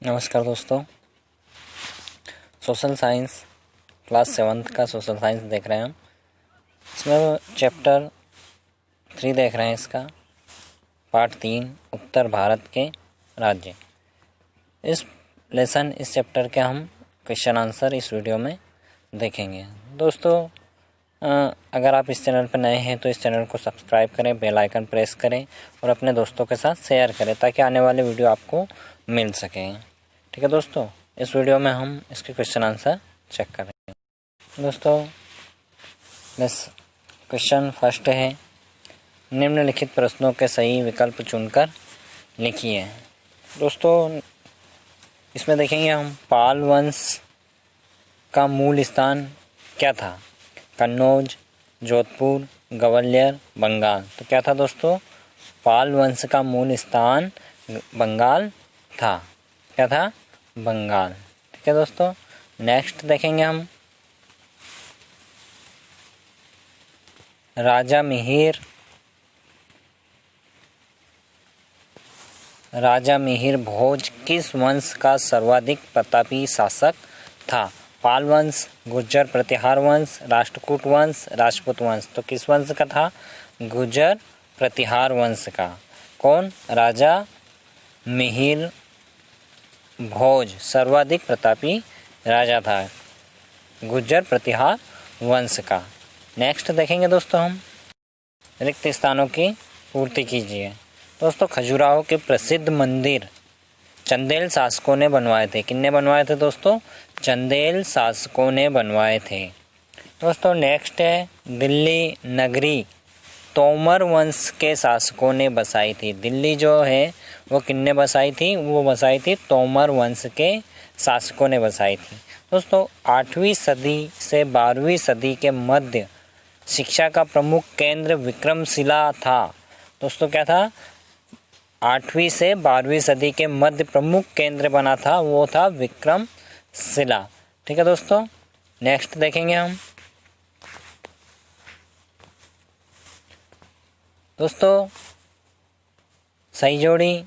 नमस्कार दोस्तों, social science class 7th का सोशल साइंस देख रहे हैं हम। इसमें चैप्टर 3 देख रहे हैं, इसका पार्ट 3 उत्तर भारत के राज्य। इस चैप्टर के हम क्वेश्चन आंसर इस वीडियो में देखेंगे। दोस्तों, अगर आप इस चैनल पर नए हैं तो इस चैनल को सब्सक्राइब करें, बेल आइकन प्रेस करें और अपने दोस्तों के साथ शेयर करें ताकि आने वाले वीडियो आपको मिल सकें। ठीक है दोस्तों, इस वीडियो में हम इसके क्वेश्चन आंसर चेक करेंगे। दोस्तों, क्वेश्चन फर्स्ट है, निम्नलिखित प्रश्नों के सही विकल्प चुनकर लिखिए। दोस्तों, इसमें देखेंगे हम पाल वंश का मूल स्थान क्या था? कन्नौज, जोधपुर, ग्वालियर, बंगाल। तो क्या था दोस्तों? पाल वंश का मूल स्थान बंगाल था। क्या था? बंगाल। ठीक है दोस्तों, नेक्स्ट देखेंगे हम राजा मिहिर भोज किस वंश का सर्वाधिक प्रतापी शासक था? पाल वंश, गुर्जर प्रतिहार वंश, राष्ट्रकूट वंश, राजपूत वंश। तो किस वंश का था? गुर्जर प्रतिहार वंश का। कौन? राजा मिहिर भोज सर्वाधिक प्रतापी राजा था, गुर्जर प्रतिहार वंश का। नेक्स्ट देखेंगे दोस्तों हम रिक्त स्थानों की पूर्ति कीजिए। दोस्तों, खजुराहो के प्रसिद्ध मंदिर चंदेल शासकों ने बनवाए थे। किसने बनवाए थे दोस्तों? चंदेल शासकों ने बनवाए थे। दोस्तों, नेक्स्ट है दिल्ली नगरी तोमर वंश के शासकों ने बसाई थी। दिल्ली जो है वो किसने बसाई थी? वो बसाई थी तोमर वंश के शासकों ने बसाई थी। दोस्तों, 8वीं सदी से 12वीं सदी के मध्य शिक्षा का प्रमुख केंद्र विक्रमशिला था। दोस्तों, क्या था? 8वीं से 12वीं सदी के मध्य प्रमुख केंद्र बना था, वो था विक्रमशिला। ठीक है दोस्तों, नेक्स्ट देखेंगे हम। दोस्तों, सही जोड़ी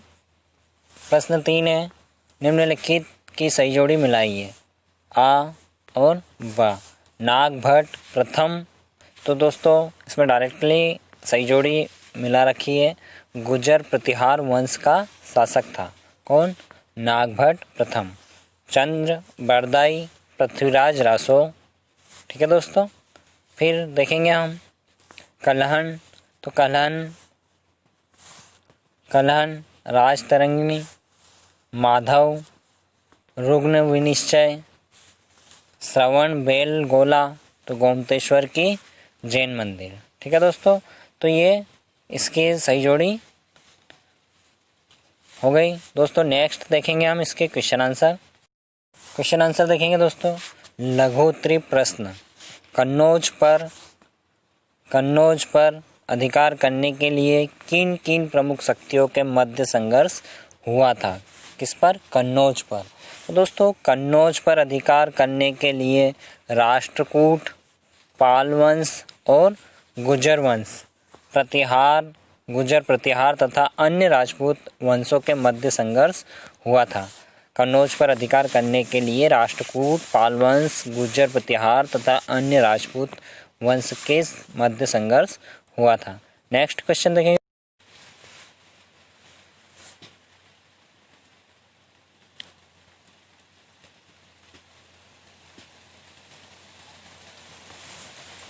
प्रश्न 3 है, निम्नलिखित की सही जोड़ी मिलाइए। आ और बा। नागभट्ट प्रथम। तो दोस्तों, इसमें डायरेक्टली सही जोड़ी मिला रखी है, गुर्जर प्रतिहार वंश का शासक था। कौन? नागभट्ट प्रथम। चंद्र बरदाई, पृथ्वीराज रासो। ठीक है दोस्तों, फिर देखेंगे हम कलहन। तो कलहन राजतरंगिणी, माधव, रुग्ण विनिश्चय, श्रवण बेलगोला। तो गोमतेश्वर की जैन मंदिर। ठीक है दोस्तों, तो ये इसकी सही जोड़ी हो गई। दोस्तों, नेक्स्ट देखेंगे हम इसके क्वेश्चन आंसर देखेंगे दोस्तों। लघुत्तरी प्रश्न, कन्नौज पर अधिकार करने के लिए किन किन प्रमुख शक्तियों के मध्य संघर्ष हुआ था? किस पर? कन्नौज पर। तो दोस्तों, कन्नौज पर अधिकार करने के लिए राष्ट्रकूट, पाल वंश और गुर्जर प्रतिहार तथा अन्य राजपूत वंशों के मध्य संघर्ष हुआ था। कन्नौज पर अधिकार करने के लिए राष्ट्रकूट, पाल वंश, गुर्जर प्रतिहार तथा अन्य राजपूत वंश के मध्य संघर्ष हुआ था। नेक्स्ट क्वेश्चन देखेंगे।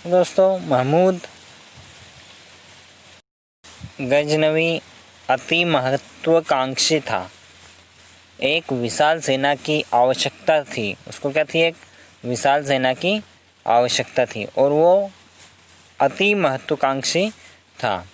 दोस्तों, महमूद गजनवी अति महत्वाकांक्षी था। एक विशाल सेना की आवश्यकता थी। उसको क्या थी? एक विशाल सेना की आवश्यकता थी और वो अति महत्वाकांक्षी था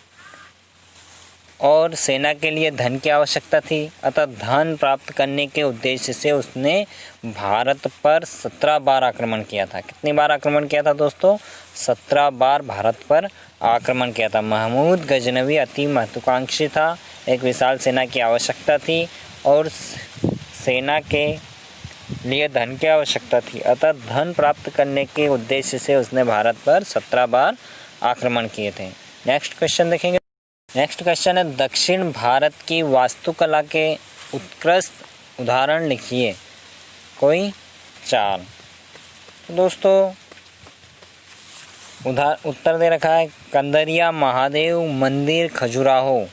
और सेना के लिए धन की आवश्यकता थी। अतः धन प्राप्त करने के उद्देश्य से उसने भारत पर 17 बार आक्रमण किया था। कितनी बार आक्रमण किया था दोस्तों? 17 बार भारत पर आक्रमण किया था। महमूद गजनवी अति महत्वाकांक्षी था, एक विशाल सेना की आवश्यकता थी और सेना के लिए धन की आवश्यकता थी। अतः धन प्राप्त करने के उद्देश्य से उसने भारत पर 17 बार आक्रमण किए थे। नेक्स्ट क्वेश्चन देखेंगे। नेक्स्ट क्वेश्चन है, दक्षिण भारत की वास्तुकला के उत्कृष्ट उदाहरण लिखिए, कोई 4। तो दोस्तों उत्तर दे रखा है कंदरिया महादेव मंदिर खजुराहो,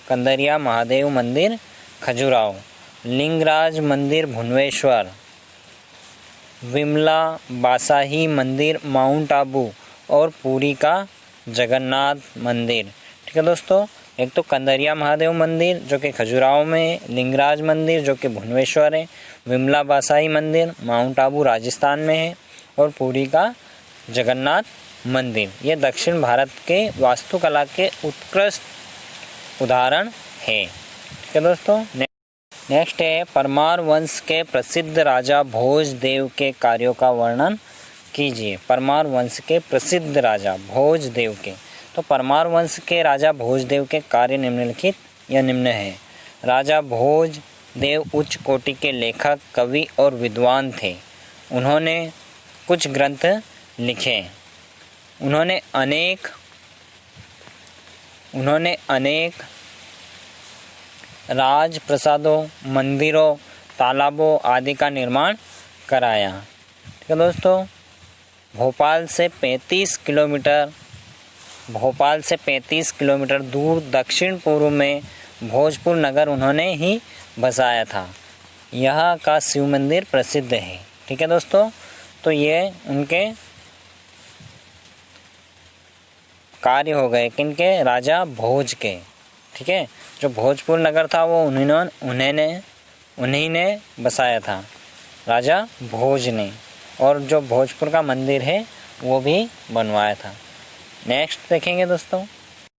कंदरिया महादेव मंदिर खजुराहो, लिंगराज मंदिर भुवनेश्वर, विमला बासाही मंदिर माउंट आबू और पुरी का जगन्नाथ मंदिर। ठीक है दोस्तों, एक तो कंदरिया महादेव मंदिर जो कि खजुराहो में है, लिंगराज मंदिर जो कि भुवनेश्वर है, विमला बासाही मंदिर माउंट आबू राजस्थान में है और पुरी का जगन्नाथ मंदिर। ये दक्षिण भारत के वास्तुकला के उत्कृष्ट उदाहरण है। ठीक है दोस्तों, नेक्स्ट है परमार वंश के प्रसिद्ध राजा भोजदेव के कार्यों का वर्णन कीजिए। परमार वंश के प्रसिद्ध राजा भोजदेव के, तो परमार वंश के राजा भोजदेव के कार्य निम्नलिखित या निम्न है। राजा भोजदेव उच्च कोटि के लेखक, कवि और विद्वान थे। उन्होंने कुछ ग्रंथ लिखे। उन्होंने अनेक राजप्रसादों, मंदिरों, तालाबों आदि का निर्माण कराया। ठीक है दोस्तों, भोपाल से 35 किलोमीटर दूर दक्षिण पूर्व में भोजपुर नगर उन्होंने ही बसाया था। यहाँ का शिव मंदिर प्रसिद्ध है। ठीक है दोस्तों, तो ये उनके कार्य हो गए किनके, राजा भोज के। ठीक है, जो भोजपुर नगर था वो उन्हीं ने बसाया था, राजा भोज ने, और जो भोजपुर का मंदिर है वो भी बनवाया था। नेक्स्ट देखेंगे दोस्तों,